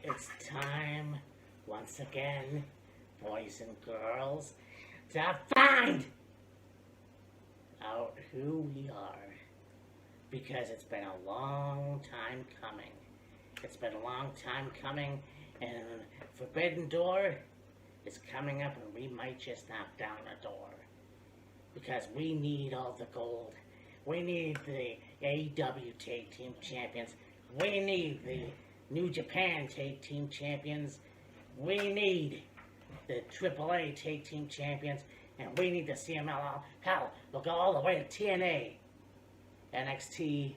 It's time, once again, boys and girls, to find out who we are. Because it's been a long time coming. It's been a long time coming, and Forbidden Door is coming up, and we might just knock down a door. Because we need all the gold. We need the AEW Tag Team Champions. We need the New Japan Tag Team Champions. We need the AAA Tag Team Champions. And we need the CMLL. Hell, we'll go all the way to TNA, NXT,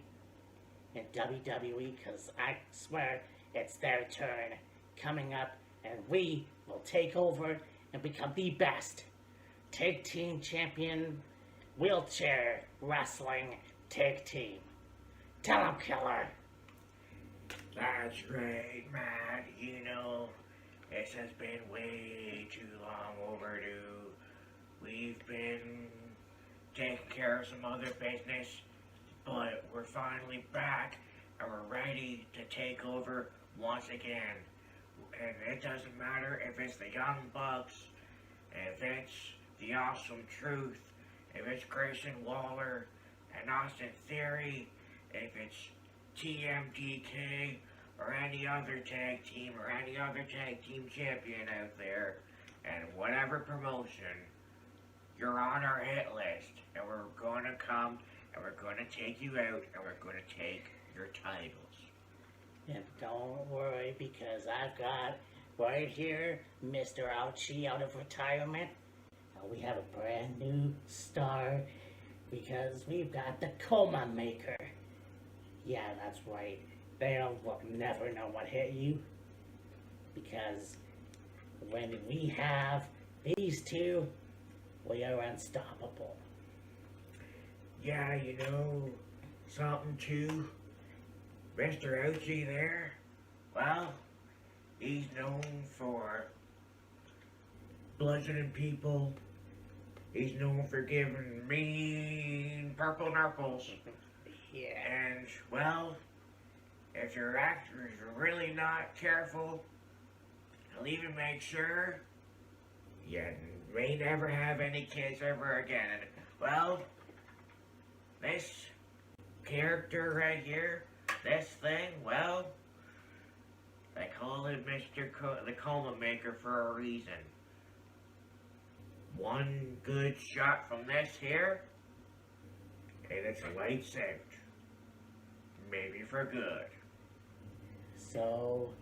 and WWE, because I swear it's their turn coming up, and we will take over and become the best Tag Team Champion wheelchair wrestling tag team. Tell 'em, Killer. That's right, Matt. You know, this has been way too long overdue. We've been taking care of some other business, but we're finally back and we're ready to take over once again. And it doesn't matter if it's the Young Bucks, if it's the Awesome Truth, if it's Grayson Waller and Austin Theory, if it's TMDK, or any other tag team, or any other tag team champion out there, and whatever promotion, you're on our hit list, and we're going to come, and we're going to take you out, and we're going to take your titles. And don't worry, because I've got right here Mr. Ouchie out of retirement. We have a brand new star, because we've got the Coma Maker. Yeah, that's right. They will never know what hit you, because when we have these two, we are unstoppable. Yeah, you know, something too, Mr. Ouchie there, well, he's known for bludgeoning people. He's known for giving mean purple nurples. Yeah. And, well, if your actor is really not careful, he'll even make sure you may never have any kids ever again. And, well, this character right here, this thing, well, they call him the Coma Maker for a reason. One good shot from this here, and it's lights out. Maybe for good. So,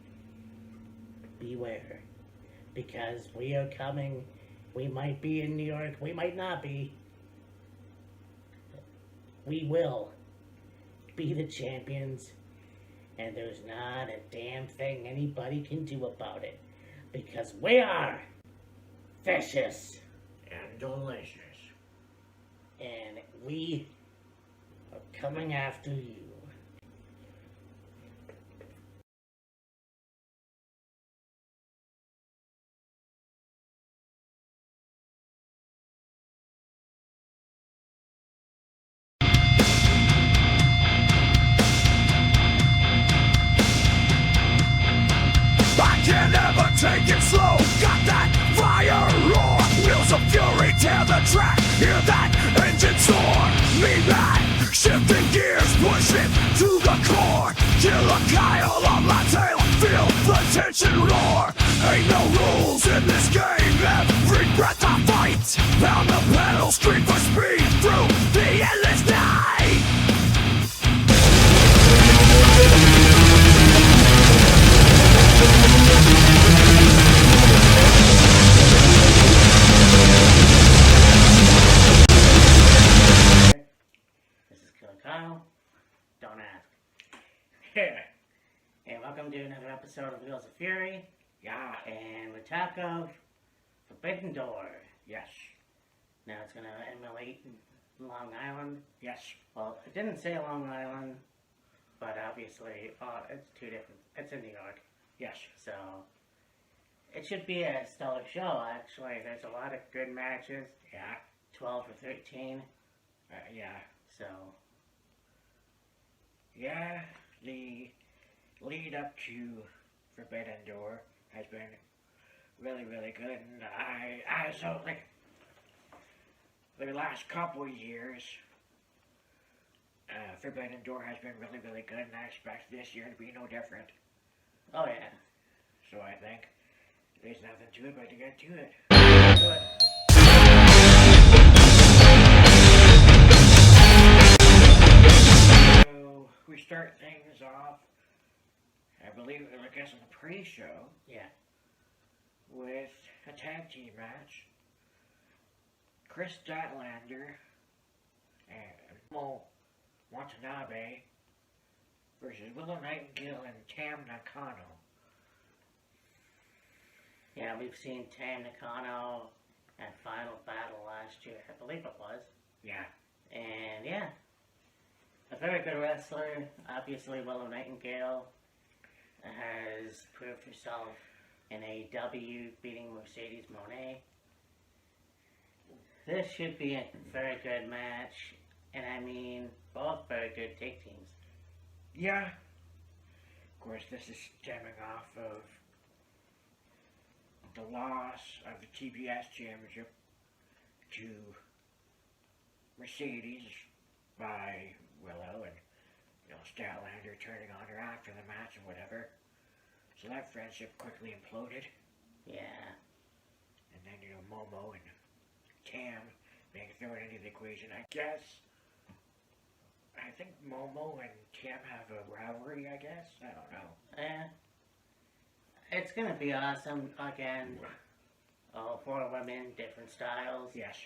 beware. Because we are coming. We might be in New York. We might not be. We will be the champions. And there's not a damn thing anybody can do about it. Because we are vicious. And delicious. And we are coming after you. Can never take it slow. Got that fire roar. Wheels of fury tear the track. Hear that engine soar. Me back, shifting gears, push it to the core. Kill a Kyle on my tail. Feel the tension roar. Ain't no rules in this game. Every breath I fight. Pound the pedal, scream for speed through the endless night. This is Killer Kyle. Don't ask. And welcome to another episode of Wheels of Fury. Yeah. And we talk of Forbidden Door. Yes. Now it's going to emulate Long Island. Yes. Well, it didn't say Long Island, but obviously, it's two different. It's in New York, Yes. so it should be a stellar show. Actually, there's a lot of good matches. Yeah. 12 or 13. Yeah. So Yeah, the lead up to Forbidden Door has been really, really good, and so like the last couple of years, Forbidden Door has been really, really good, and I expect this year to be no different. oh yeah, So I think there's nothing to it but to get to it. do it. So we start things off, I guess on the pre-show, Yeah, with a tag team match. Chris Statlander and Mo Watanabe versus Willow Nightingale and Tam Nakano. yeah. We've seen Tam Nakano at Final Battle last year, I believe it was. Yeah. And yeah, a very good wrestler. Obviously, Willow Nightingale has proved herself in AEW, beating Mercedes Moné. This should be a very good match, and I mean, both very good tag teams. Yeah. Of course, this is stemming off of the loss of the TBS Championship to Mercedes by Willow, and Statlander turning on her after the match and whatever. So that friendship quickly imploded, Yeah, and then Momo and Tam being thrown into the equation. I think Momo and Tam have a rivalry. I guess I don't know. yeah. It's gonna be awesome again. All four women, different styles. Yes.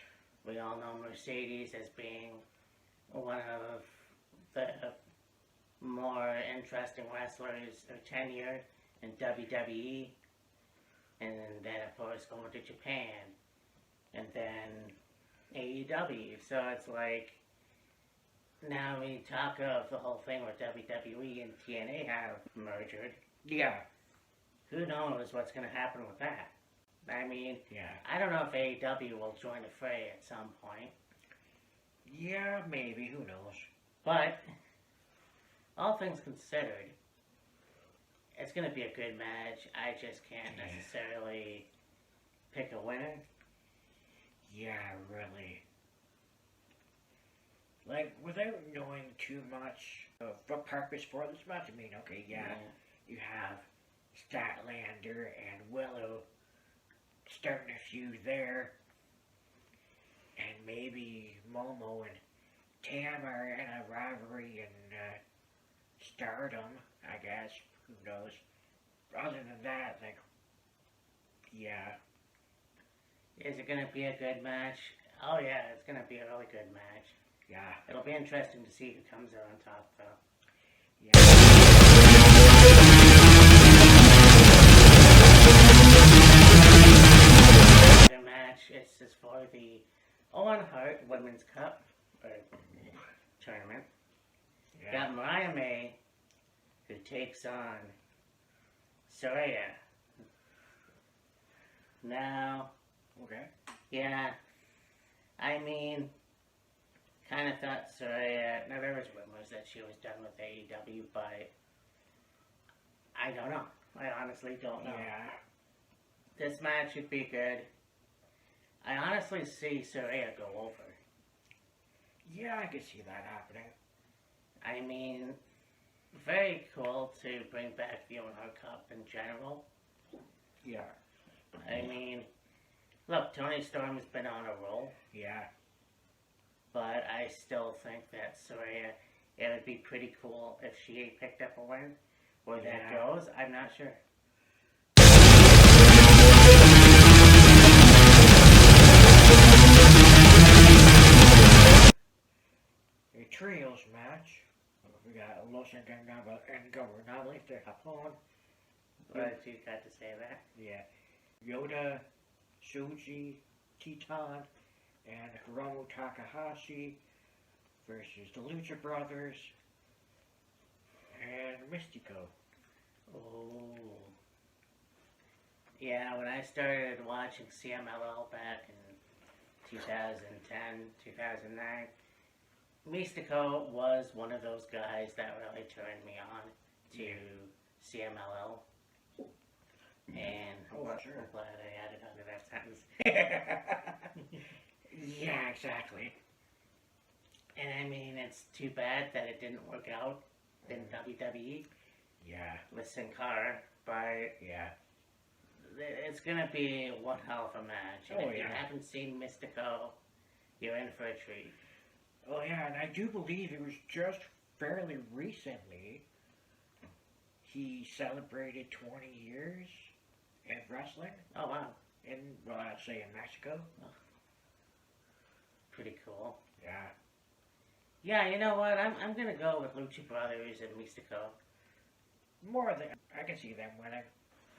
We all know Mercedes as being one of the more interesting wrestlers of tenure in WWE, and then of course going to Japan, and then AEW. So it's like, now we talk of the whole thing where WWE and TNA have merged. Yeah. Who knows what's going to happen with that? I mean, Yeah. I don't know if AEW will join the fray at some point. Yeah, maybe. Who knows? But, all things considered, it's going to be a good match. I just can't necessarily pick a winner. Yeah, really. Like, without knowing too much of the purpose for this match, I mean, okay, yeah, you have Statlander and Willow starting a feud there, and maybe Momo and Tam are in a rivalry in Stardom, I guess. Who knows? Other than that, like, yeah. Is it going to be a good match? Oh yeah, it's going to be a really good match. Yeah. It'll be interesting to see who comes out on top, though. Yeah. The match is for the Owen Hart Women's Cup tournament. Yeah. Got Mariah May, who takes on Saraya. Now, Okay. yeah, I mean, kind of thought Saraya. Now there was rumors that she was done with AEW, but I don't know. I honestly don't know. Yeah. This match should be good. I honestly see Saraya go over. Yeah, I could see that happening. I mean, very cool to bring back the Owen Hart Cup in general. Yeah. I mean, look, Tony Storm's been on a roll, Yeah. but I still think that Saraya, it would be pretty cool if she picked up a win. Where that Yeah. goes, I'm not sure. A trios match. We got Los Ingobernables de Japón. What you got to say that? Yeah. Yoda, Shuji, Titan, and Hiromu Takahashi versus the Lucha Brothers. and Mystico. Oh. Yeah, when I started watching CMLL back in 2010, 2009, Mystico was one of those guys that really turned me on to CMLL. And Sure. I'm glad I added onto that sentence. Yeah, exactly. And I mean, it's too bad that it didn't work out in WWE Yeah, with Sin Cara, but yeah. it's gonna be one hell of a match. And Oh, if you yeah. haven't seen Mystico, you're in for a treat. Oh yeah, and I do believe it was just fairly recently he celebrated 20 years in wrestling Oh wow, in, well, I'd say in Mexico. pretty cool. Yeah. Yeah, you know what? I'm gonna go with Lucha Brothers and Mystico. More than, I can see them winning.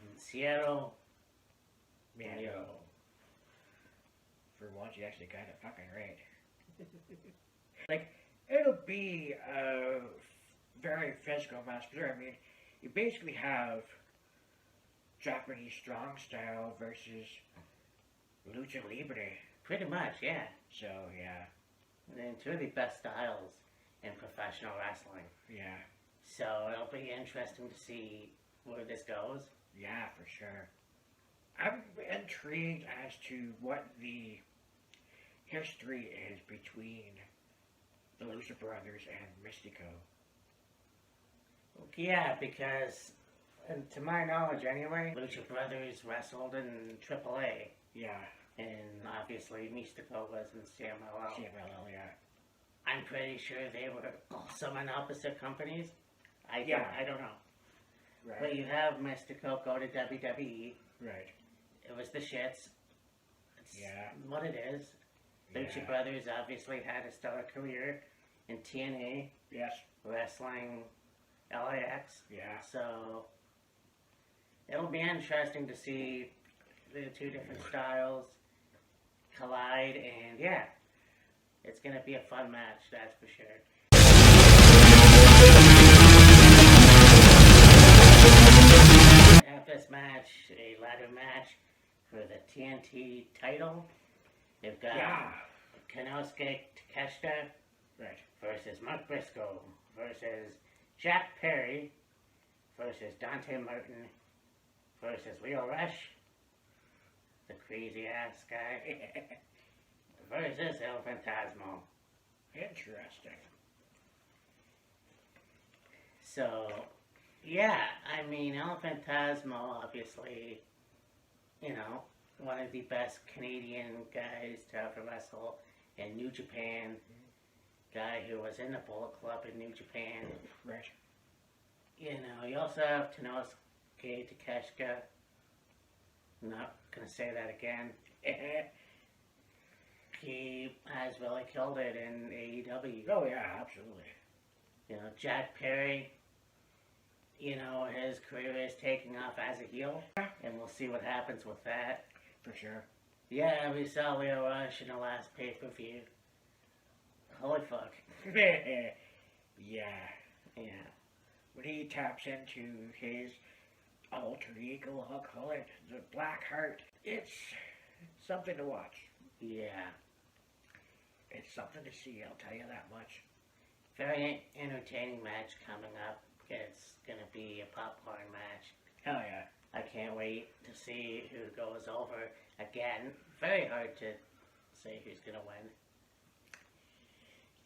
And Seattle, Yeah, Yo. for once you actually got it fucking right. Like, it'll be a very physical match. I mean, you basically have Japanese strong style versus lucha libre. pretty much, yeah. So yeah, And two of the best styles in professional wrestling. yeah, So it'll be interesting to see where this goes. yeah, for sure. I'm intrigued as to what the history is between the Lucha Brothers and Mystico. Yeah, because, and to my knowledge anyway, Lucha Brothers wrestled in AAA. Yeah, And obviously Mystico was in CMLL. CMLL, yeah. I'm pretty sure they were also in opposite companies. I don't know. Right, But you have Mystico go to WWE. right. It was the shits. It's Yeah. what it is. Lucha Yeah. Brothers obviously had a stellar career in TNA, Yes, wrestling LAX. yeah. So it'll be interesting to see the two different styles collide, and yeah, it's gonna be a fun match, that's for sure. At this match, a ladder match for the TNT title. They've got Yeah, Konosuke Takeshita right. versus Mark Briscoe versus Jack Perry versus Dante Martin versus Leo Rush, the crazy ass guy, versus El Fantasmo. Interesting. So, yeah, I mean, El Fantasmo, obviously, you know, one of the best Canadian guys to ever wrestle in New Japan. Guy who was in the Bullet Club in New Japan. Right. You know, you also have Konosuke Takeshita. I'm not gonna say that again. He has really killed it in AEW. Oh yeah, absolutely. You know, Jack Perry, you know, his career is taking off as a heel, and we'll see what happens with that. For sure. Yeah, we saw Leo Rush in the last pay-per-view. Holy fuck. Yeah. Yeah. When he taps into his alter ego, I'll call it the Black Heart, it's something to watch. Yeah. It's something to see, I'll tell you that much. Very entertaining match coming up. It's gonna be a popcorn match. Hell yeah. I can't wait to see who goes over. Again, very hard to say who's gonna win.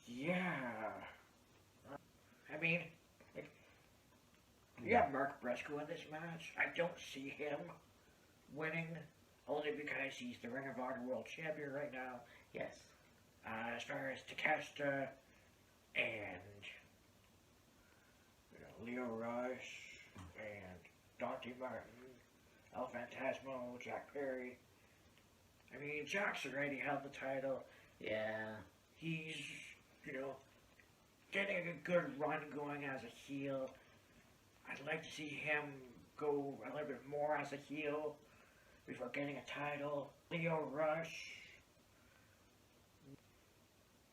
Yeah. I mean, you have Mark Briscoe in this match. I don't see him winning, only because he's the Ring of Honor World Champion right now. Yes. As far as Takeshita and Leo Rush and Dante Martin, El Fantasmo, Jack Perry. I mean, Jack's already held the title. Yeah. He's, getting a good run going as a heel. I'd like to see him go a little bit more as a heel before getting a title. Leo Rush.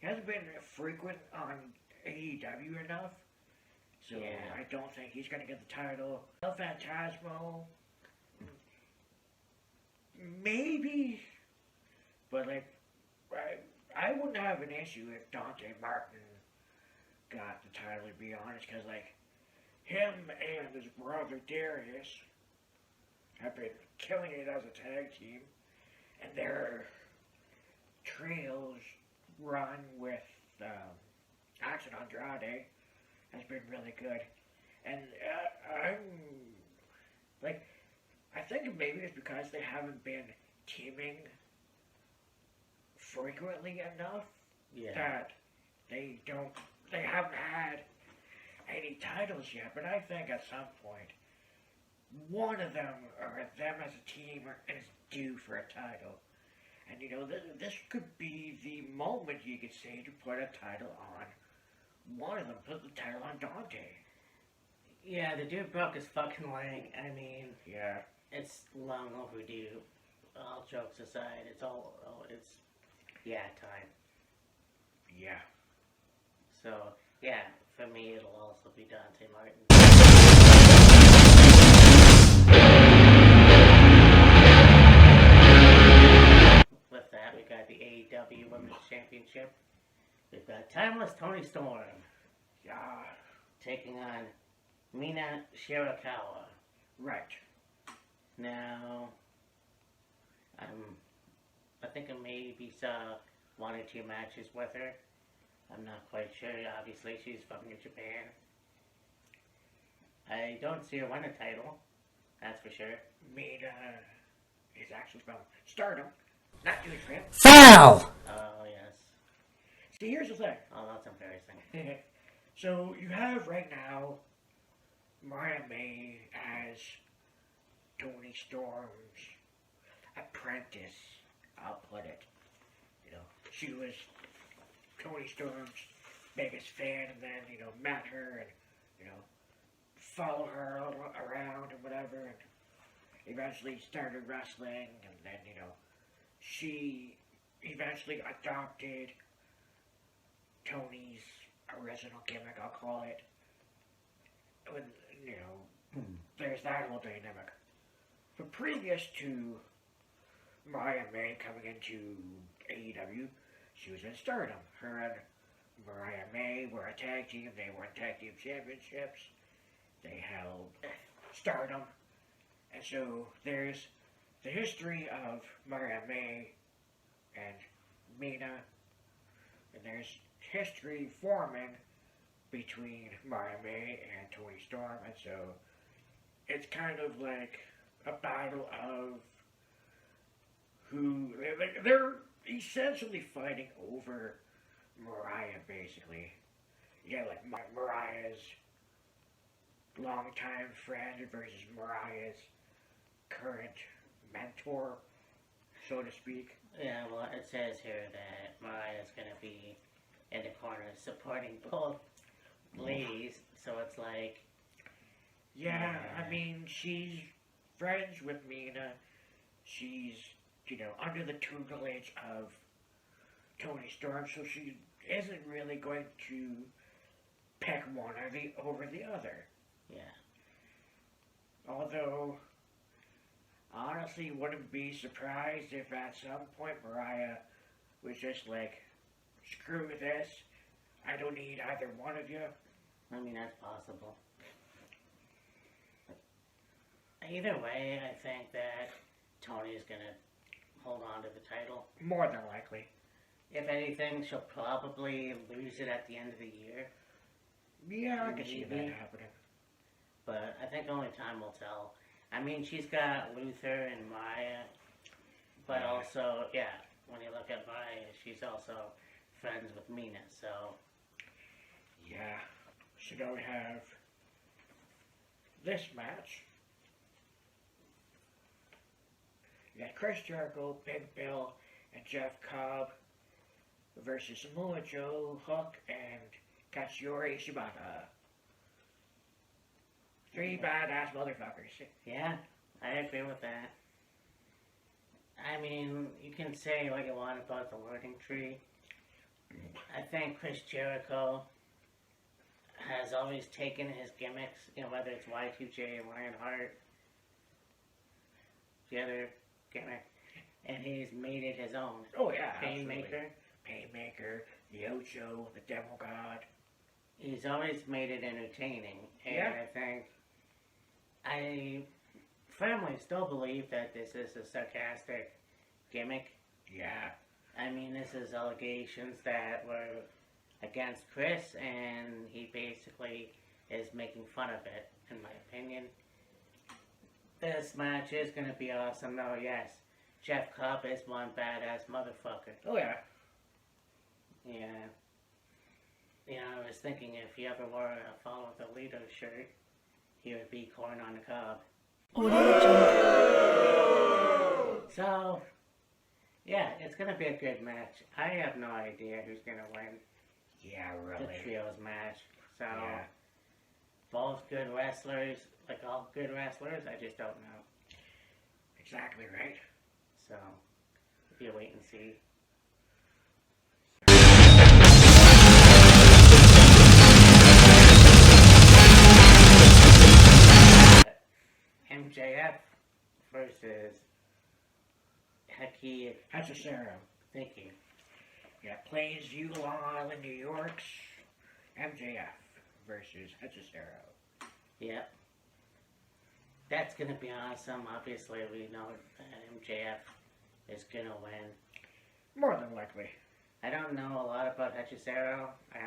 He hasn't been frequent on AEW enough So Yeah. I don't think he's gonna get the title. El Phantasmo, maybe, but like, I wouldn't have an issue if Dante Martin got the title, to be honest, because like him and his brother Darius have been killing it as a tag team, and their trios run with Action Andrade has been really good, and I'm like, I think maybe it's because they haven't been teaming frequently enough that they haven't had any titles yet. But I think at some point, one of them or them as a team is due for a title. And you know, this could be the moment, you could say, to put a title on one of them. Put the title on Dante. Yeah, the dude broke his fucking leg. I mean, Yeah. it's long overdue. All jokes aside, it's time. Yeah. So, yeah, for me, it'll also be Dante Martin. With that, we got the AEW Women's Championship. We've got Timeless Toni Storm Yeah. taking on Mina Shirakawa. Right. Now, I think I maybe saw 1 or 2 matches with her. I'm not quite sure. Obviously, she's from Japan. I don't see her win a title. That's for sure. Mina is actually from Stardom, not New Japan. Foul! Oh, yes. See, here's the thing. Oh, that's embarrassing. So you have right now Mariah May as Toni Storm's apprentice, I'll put it. You know, she was Toni Storm's biggest fan, and then, you know, met her and, you know, follow her around and whatever, and eventually started wrestling, and then, you know, she eventually adopted Tony's original gimmick, I'll call it. When, you know, there's that whole dynamic. But previous to Mariah May coming into AEW, she was in Stardom. Her and Mariah May were a tag team. They won tag team championships. They held Stardom. And so there's the history of Mariah May and Mina, and there's history forming between Mariah May and Toni Storm, and so it's kind of like a battle of who they're essentially fighting over Mariah, basically. Yeah, like Mariah's longtime friend versus Mariah's current mentor, so to speak. Yeah, well, it says here that Mariah's going to be in the corner supporting both ladies, so it's like... Yeah, I mean, she's friends with Mina. She's, you know, under the tutelage of Toni Storm, so she isn't really going to pick one over the other. Yeah. Although, honestly, wouldn't be surprised if at some point Mariah was just like, screw this, I don't need either one of you. I mean, that's possible. Either way, I think that Toni is going to hold on to the title. More than likely. If anything, she'll probably lose it at the end of the year. Yeah, I can see that Maybe. happening. But I think only time will tell. I mean, she's got Luther and Maya, but Yeah. also, yeah, when you look at Maya, she's also friends with Mina, so... Yeah. So now we have this match. You got Chris Jericho, Big Bill, and Jeff Cobb versus Samoa Joe, Hook, and Katsuyori Shibata. 3 badass motherfuckers. Yeah, I agree with that. I mean, you can say what you want about the wording tree. I think Chris Jericho, has always taken his gimmicks, whether it's Y2J, Lionheart, the other gimmick, and he's made it his own. Oh yeah, Painmaker. Painmaker, the Ocho, the Devil God. He's always made it entertaining, and Yeah. I firmly still believe that this is a sarcastic gimmick. Yeah. I mean, this is allegations that were against Chris, and he basically is making fun of it, in my opinion. This match is going to be awesome, though, yes. Jeff Cobb is one badass motherfucker. Oh yeah. Yeah. I was thinking if he ever wore a Follow the Leader shirt, he would be corn on the cob. So, yeah, it's going to be a good match. I have no idea who's going to win Yeah, the really. trios match. So, Yeah. both good wrestlers, like all good wrestlers, I just don't know. Exactly right. So, if you wait and see. MJF versus Heki. Hachicero. Thank you. Yeah, Plains-View, Long Island, New York's MJF versus Hachicero. Yep. That's gonna be awesome. Obviously, we know that MJF is gonna win. More than likely. I don't know a lot about Hechicero. I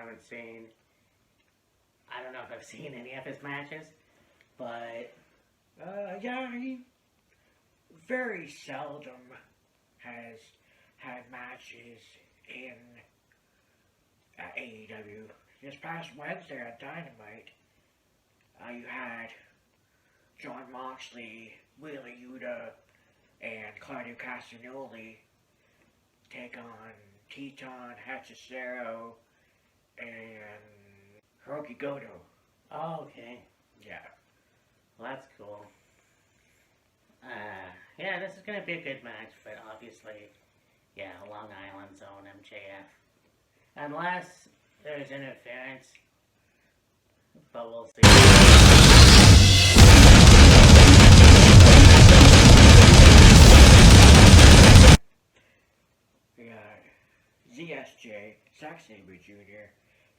don't know if I've seen any of his matches, but Yeah, he very seldom has had matches in AEW. This past Wednesday on Dynamite, you had John Moxley, Wheeler Yuta, and Claudio Castagnoli take on Teton, Hachicero, and Hiroki Goto. oh, okay. Yeah. Well, that's cool. Yeah, this is gonna be a good match, but obviously, yeah, Long Island's own MJF. Unless there's interference, but we'll see. We got ZSJ, Zack Sabre Jr.,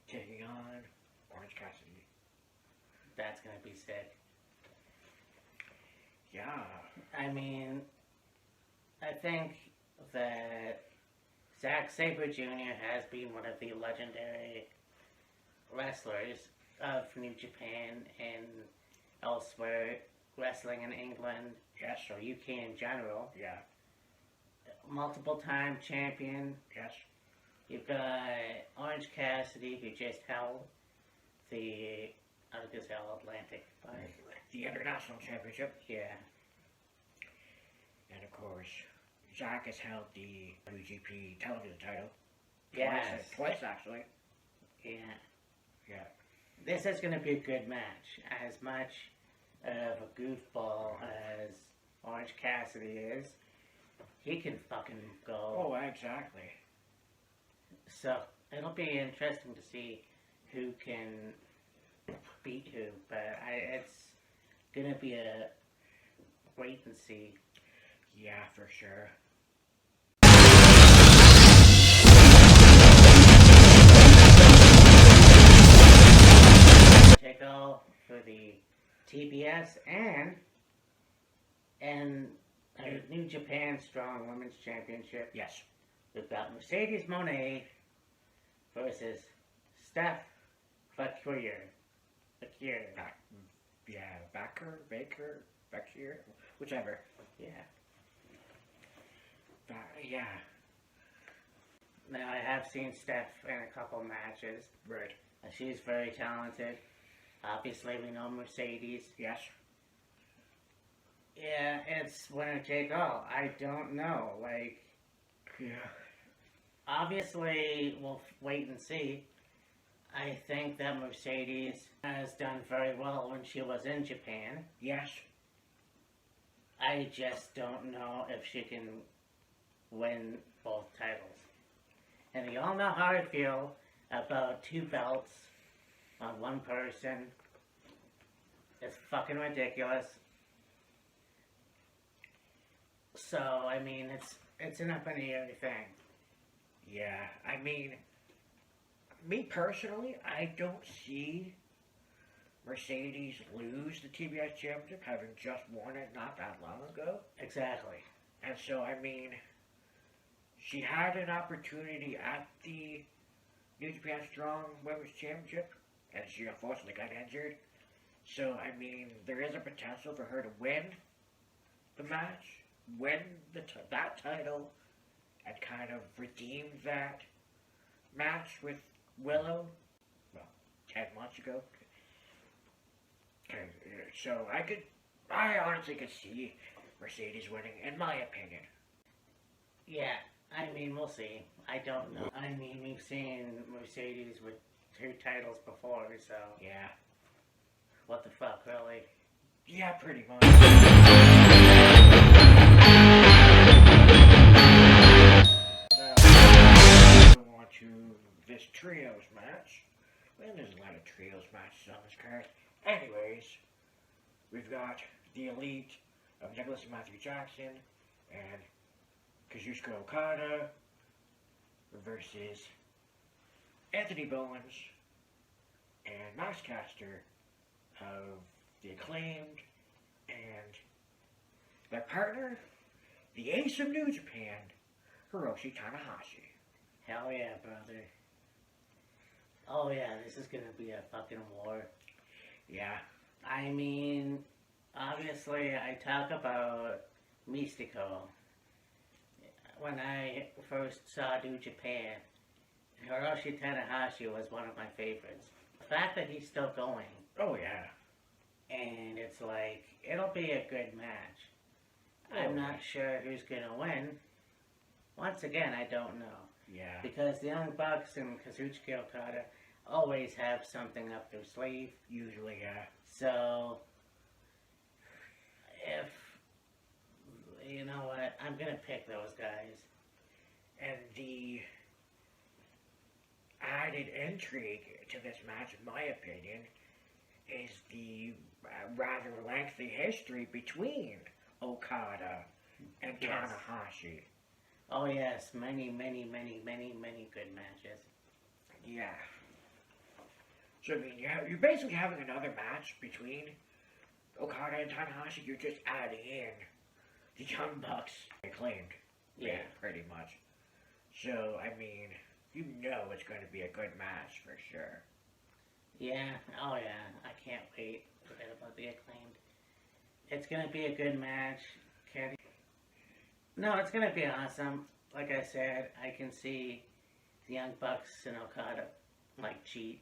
taking on Orange Cassidy. That's gonna be sick. Yeah. I mean, I think that Zack Sabre Jr. has been one of the legendary wrestlers of New Japan and elsewhere, wrestling in England, Yes. or UK in general. Yeah. Multiple time champion. Yes. You've got Orange Cassidy, who just held the Atlantic. But The International Championship. yeah, And of course, Zack has held the WGP television title. yes, Twice actually. yeah. Yeah. This is going to be a good match. As much of a goofball as Orange Cassidy is, he can fucking go. Oh, exactly. So, it'll be interesting to see who can beat who, but it's going to be a wait and see. Yeah, for sure. Take all for the TBS and New Japan Strong Women's Championship. Yes. We've got Mercedes Moné versus Steph Bakir. Yeah, Baker, whichever. Yeah. Yeah. Now, I have seen Steph in a couple matches. Right. She's very talented. Obviously, we know Mercedes. Yes. Yeah, it's winner take all. I don't know. Yeah. Obviously, we'll wait and see. I think that Mercedes has done very well when she was in Japan. Yes. I just don't know if she can win both titles. And you all know how I feel about two belts on one person. It's fucking ridiculous. So, I mean, it's an up in the air thing. Yeah, I mean, me personally, I don't see Mercedes lose the TBS championship, having just won it not that long ago. Exactly. And so, I mean, she had an opportunity at the New Japan Strong Women's Championship, and she unfortunately got injured. So, I mean, there is a potential for her to win the match, win that title, and kind of redeem that match with Willow, well, 10 months ago. So, I honestly could see Mercedes winning, in my opinion. Yeah, I mean, we'll see. I don't know. I mean, we've seen Mercedes with 2 titles before, so Yeah. what the fuck, really? Yeah, pretty much. Now, move on to this trios match. Well, there's a lot of trios matches on this card. Anyways, we've got the Elite of Nicholas and Matthew Jackson and Kazuchika Okada versus Anthony Bowens and Max Caster of the Acclaimed and their partner, the Ace of New Japan, Hiroshi Tanahashi. Hell yeah, brother. Oh yeah, this is gonna be a fucking war. Yeah. I mean, obviously, I talk about Mystico. When I first saw New Japan, Hiroshi Tanahashi was one of my favorites. The fact that he's still going, Oh, yeah. and it's like, it'll be a good match. I'm not sure who's gonna win. Once again, I don't know. Yeah. Because the Young Bucks and Kazuchika Okada always have something up their sleeve. Usually, yeah. So, if, you know what, I'm gonna pick those guys. And the added intrigue to this match, in my opinion, is the rather lengthy history between Okada and Yes. Tanahashi. Oh yes, many, many, many, many, many good matches. Yeah. So, I mean, you're basically having another match between Okada and Tanahashi. You're just adding in the Young Bucks Acclaimed. Yeah. Pretty much. So, I mean, you know it's going to be a good match for sure. Yeah, oh yeah, I can't wait. Forget about the Acclaimed. It's gonna be a good match. No, it's gonna be awesome. Like I said, I can see the Young Bucks and Okada like cheat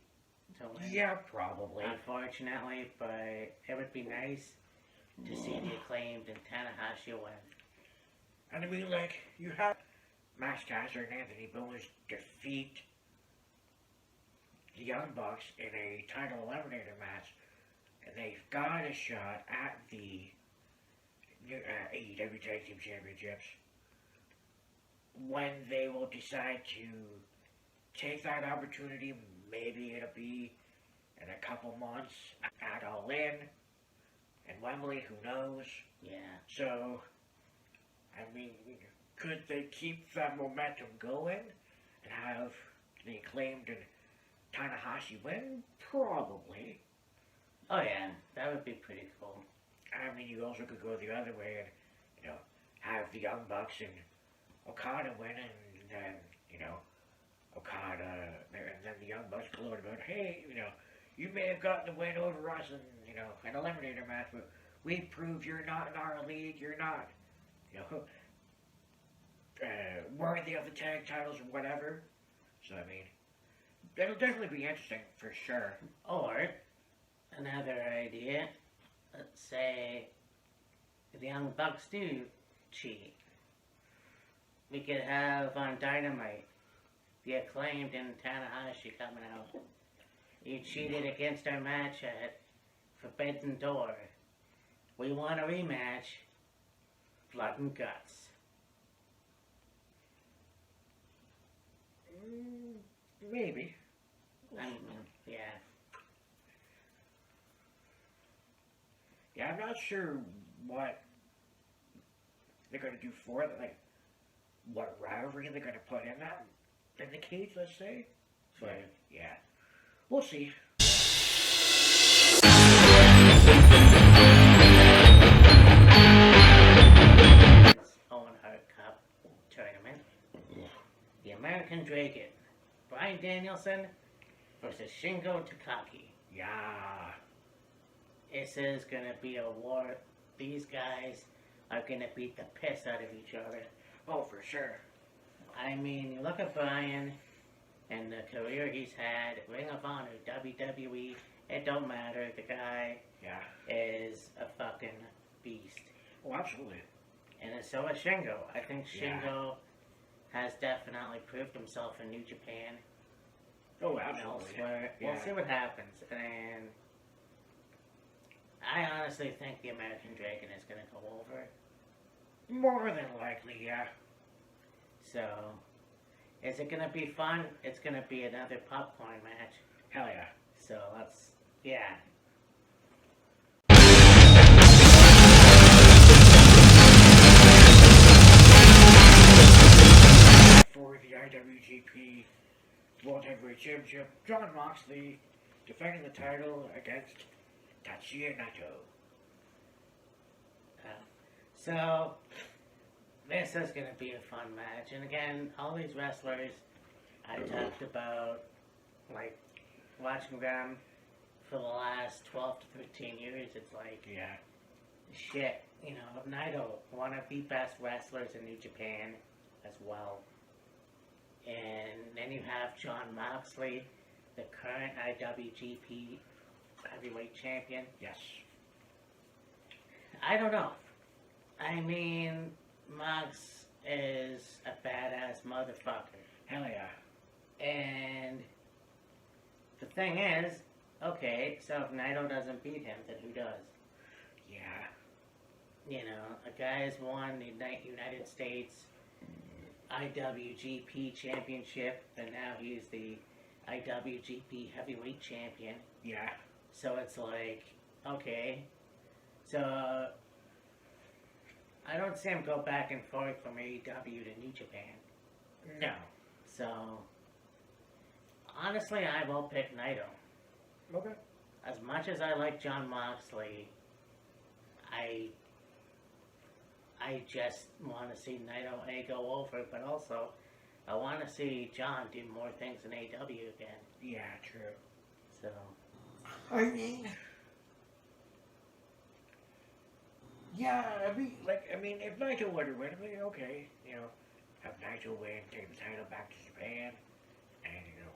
to win. Yeah, probably. Unfortunately, but it would be nice to see the Acclaimed and Tanahashi win. And I mean, like, you have Max Caster and Anthony Bowens defeat the Young Bucks in a title eliminator match, and they've got a shot at the AEW Tag Team Championships when they will decide to take that opportunity. Maybe it'll be in a couple months at All In and Wembley, who knows. Yeah. So, I mean, could they keep that momentum going and have the Acclaimed and Tanahashi win? Probably. Oh yeah, that would be pretty cool. I mean, you also could go the other way and, you know, have the Young Bucks and Okada win, and then, you know, Okada, and then the Young Bucks gloat about, hey, you know, you may have gotten the win over us in, you know, an eliminator match, but we proved you're not in our league, you're not, you know, worthy of the tag titles or whatever. So, I mean, it'll definitely be interesting for sure. Or, another idea, let's say the Young Bucks do cheat. We could have on Dynamite the Acclaimed and Tanahashi coming out. You cheated against our match at Forbidden Door. We want a rematch. Blood and guts. Maybe. I mean, yeah. Yeah, I'm not sure what they're gonna do for it, like what rivalry they're gonna put in that in the cage, let's say. But yeah, we'll see. Owen Hart Cup tournament. The American Dragon, Bryan Danielson versus Shingo Takagi. Yeah. This is gonna be a war. These guys are gonna beat the piss out of each other. Oh, for sure. I mean, you look at Bryan and the career he's had, Ring of Honor, WWE, it don't matter. The guy Yeah. is a fucking beast. Oh, absolutely. And so is Shingo. I think Yeah. Shingo has definitely proved himself in New Japan Oh, and absolutely. elsewhere. Yeah. We'll see what happens. And I honestly think the American Dragon is going to go over. More than likely, yeah. So, is it going to be fun? It's going to be another popcorn match. Hell yeah. So, yeah. For the IWGP World Heavyweight Championship, Jon Moxley defending the title against Tatsuya Naito. So, this is going to be a fun match. And again, all these wrestlers I talked about, like, watching them for the last 12 to 13 years, it's like, Yeah. shit, you know, Naito, one of the best wrestlers in New Japan as well. And then you have Jon Moxley, the current IWGP Heavyweight Champion. Yes. I don't know. I mean, Mox is a badass motherfucker. Hell yeah. And the thing is, okay, so if Naito doesn't beat him, then who does? Yeah. You know, a guy has won the United States IWGP Championship, and now he's the IWGP Heavyweight Champion. Yeah. So it's like, okay, so I don't see him go back and forth from AEW to New Japan. No. So, honestly, I will pick Naito. Okay. As much as I like Jon Moxley, I just want to see Naito go over, but also I want to see John do more things in AEW again. Yeah, true. So, I mean, yeah, I mean, if Naito were to win, I mean, okay, you know, have Naito win, take the title back to Japan, and, you know,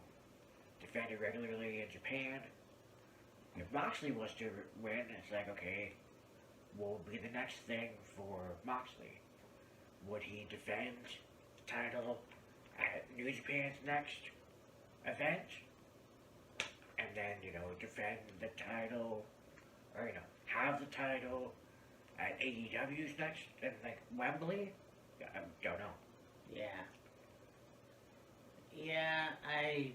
defend it regularly in Japan. If Moxley was to win, it's like, okay, what would be the next thing for Moxley? Would he defend the title at New Japan's next event? And then, you know, defend the title, or, you know, have the title at AEW's next, and, like, Wembley? I don't know. yeah. Yeah, I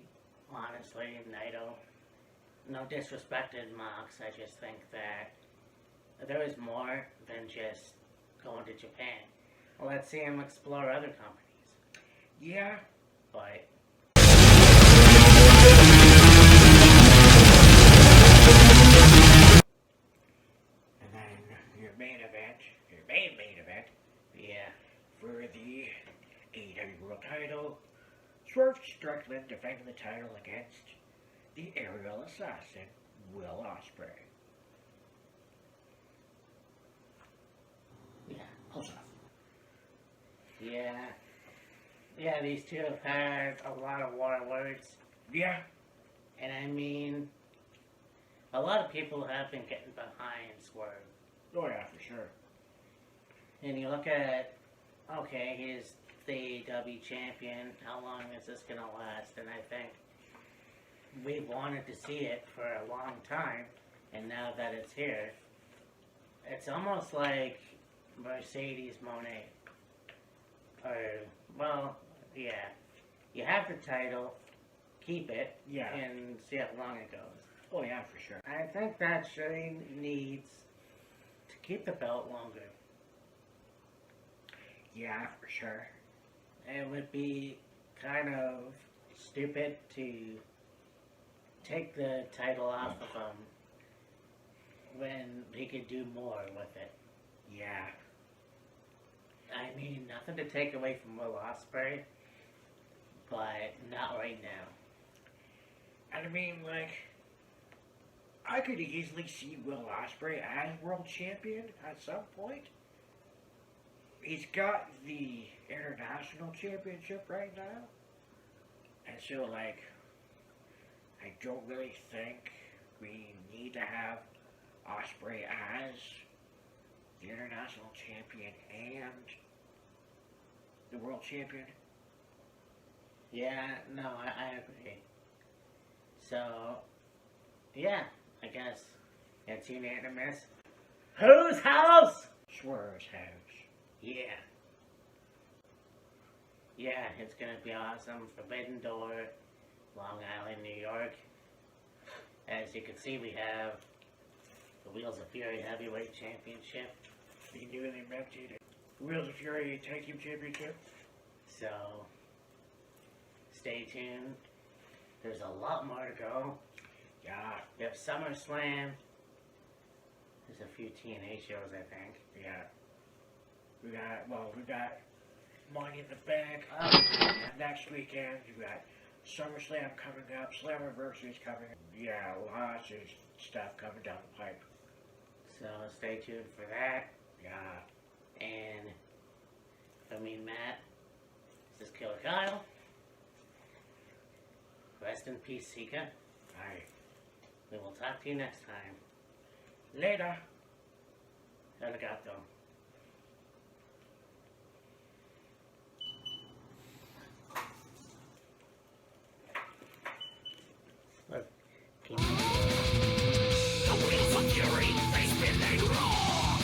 honestly, Naito, no disrespect to Mox, I just think that there is more than just going to Japan. Let's see him explore other companies. Yeah. But And then your main event, yeah, for the AEW World Title, Swerve Strickland defending the title against the aerial assassin, Will Ospreay. yeah, Close enough. yeah. These two have had a lot of war words, Yeah. and I mean, a lot of people have been getting behind Swerve. Oh yeah, for sure. And you look at, okay, he's the AEW champion. How long is this gonna last? And I think we've wanted to see it for a long time, and now that it's here, it's almost like Mercedes Monet. Or, well, yeah, you have the title, keep it, Yeah. and see how long it goes. Oh yeah, for sure. I think that Shane needs keep the belt longer. Yeah, for sure. It would be kind of stupid to take the title off of him when he could do more with it. Yeah. I mean, nothing to take away from Will Ospreay, but not right now. And I mean, like, I could easily see Will Ospreay as world champion at some point. He's got the international championship right now. And so, like, I don't really think we need to have Ospreay as the international champion and the world champion. Yeah, no, I agree. So, yeah, I guess it's unanimous. Whose house? Swerve's house. Yeah. Yeah, it's gonna be awesome. Forbidden Door, Long Island, New York. As you can see, we have the Wheels of Fury Heavyweight Championship. The newly minted Wheels of Fury Tag Team Championship. So, stay tuned. There's a lot more to go. Yeah, We have SummerSlam. There's a few TNA shows, I think. yeah. We got Money in the Bank next weekend. We got SummerSlam coming up, Slammiversary is coming up. Yeah, lots of stuff coming down the pipe. So, stay tuned for that. Yeah. And, I mean, Matt, this is Killer Kyle. Rest in peace, Sika. Aye. We will talk to you next time. Later. Arigato. Look, can you... The wheels of fury, they spin, they roar.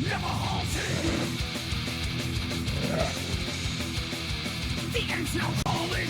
Never halting. The end's now calling.